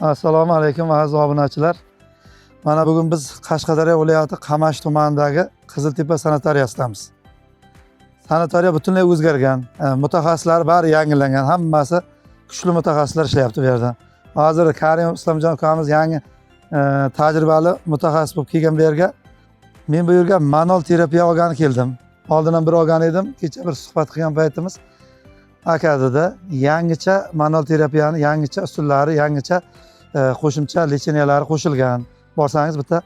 Assalomu alaykum aziz obunachilar. Mana bugun biz Qashqadaryo viloyati Qamash tumanidagi Qiziltepa sanatoriyasidamiz. Sanatoriya butunlay o'zgargan, mutaxassislar bari yangilangan, hammasi kuchli mutaxassislar ishlayapti bu yerda. Hozir Karim Islomjon ukamiz yangi tajribali mutaxassis bo'lib kelgan bu yerga. Men bu yerga manual terapiya olgani keldim. Oldin ham bir olgan edim, kecha bir suhbat qilgan paytimiz akadada yangicha manual terapiyani yangicha usullari, yangicha qo'shimcha lecheniyalar qo'shilgan. Borsangiz bitta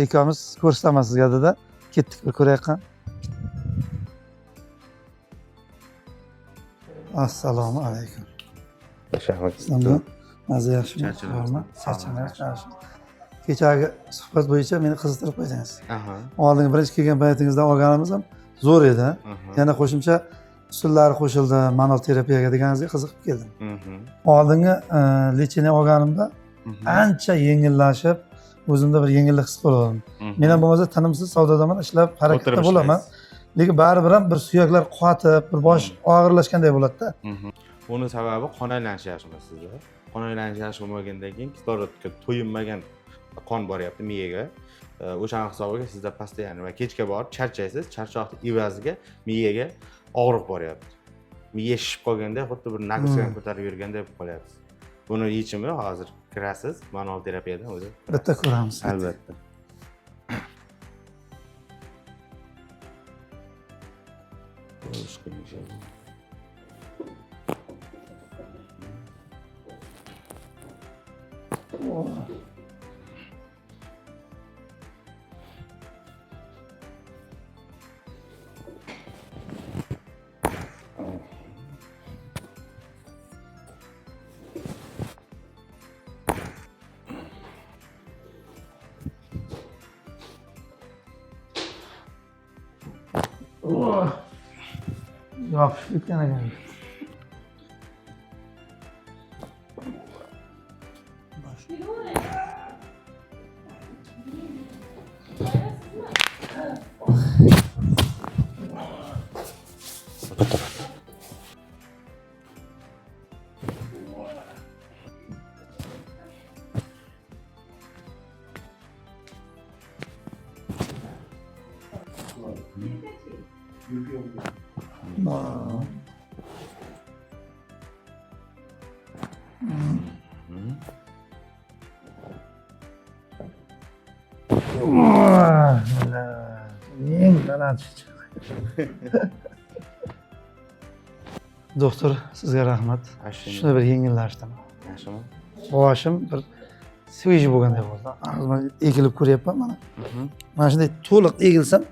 ikkomiz ko'rsataman sizga dedi. Ketdik bir ko'rayotgan. Assalomu alaykum. Shaxmat. Mazza yaxshimi? Charchamaysiz. Kechagi suhbat bo'yicha meni qiziqtirib qo'ydingiz. Oldingi birinchi kelgan paytingizda olganimiz ham zo'r edi. Yana qo'shimcha usullar qo'shildi manual terapiyaga deganingizga qiziqib keldim. Oldingi lecheniya olganimda ancha yengillashib, o'zimda bir yengillik his qildim. Men ham bo'lmasa tinimsiz savdodaman ishlab harakatda bo'laman. Lekin baribir ham bir suyaklar qotib, bir bosh og'irlashganday bo'ladi-da. Buni sababi qon aylanishi yaxshimas sizda. Qon aylanishi yaxshi bo'lmagandan keyin kislorodga to'yinmagan qon boryapti miyaga. O'sha hisobiga sizda постоянно va kechga borib charchaysiz. Charchoqni evaziga miyaga og'riq boryapti. Miya shishib qolganda xuddi bir nagizdan ko'tarib yurganday bo'lib qolyapsiz. Buni yechimi hozir kirasiz manual terapiyadan o'zi. Bitta ko'ramiz. Albatta. Yopishib ketgan ekan. Doktor, sizga rahmat. Shuni bir yengillashdim. Yaxshimi? Boshim bir sveji bo'lganday bo'ldi. Mana egilib ko'ryapman mana. Mana shunday to'liq egilsam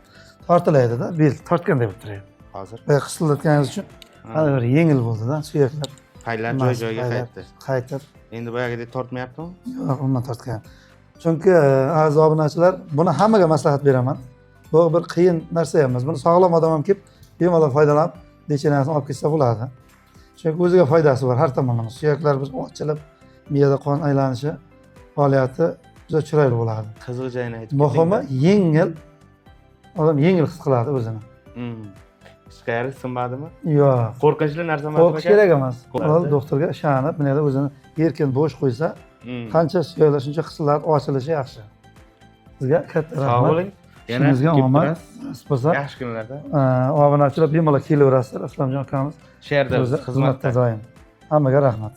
tortilaydi-da, bel tortganday bo'lib turadi. Hozir. Va qisillatganingiz uchun mana bir yengil bo'ldi-da, suyaklar. Qaylar joy-joyiga qaytdi. Qaytib. Endi boyagidek tortmayaptimi? Yo'q, umuman tortgan. Chunki aziz obunachilar, buni hammaga maslahat beraman. Bu bir qiyin narsa emas. Buni sog'lom odam ham kelib, bemalol foydalanib, lecheniyasini olib ketsa bo'ladi. Chunki o'ziga foydasi bor har tomonlama. Suyaklar bir ochilib, miyada qon aylanishi faoliyati juda chiroyli bo'ladi. Qiziq joyini aytib Muhimi yengil, odam yengil his qiladi o'zini. Hech qayerda sinmadimi? Yo'q. Qo'rqinchli narsa emas. Qo'rqish kerak emas. Doktorga ishonib, bunday o'zini erkin bo'sh qo'ysa, qancha suyaklar shuncha qisiladi, ochilishi yaxshi. Sizga katta rahmat. Sog' bo'ling. Yana Sizga omad bo'lsa, yaxshi kunlarda. Obunachilar bemalol kelaverasizlar. Islomjon ukamiz She'rda xizmatda doim. Hammaga rahmat.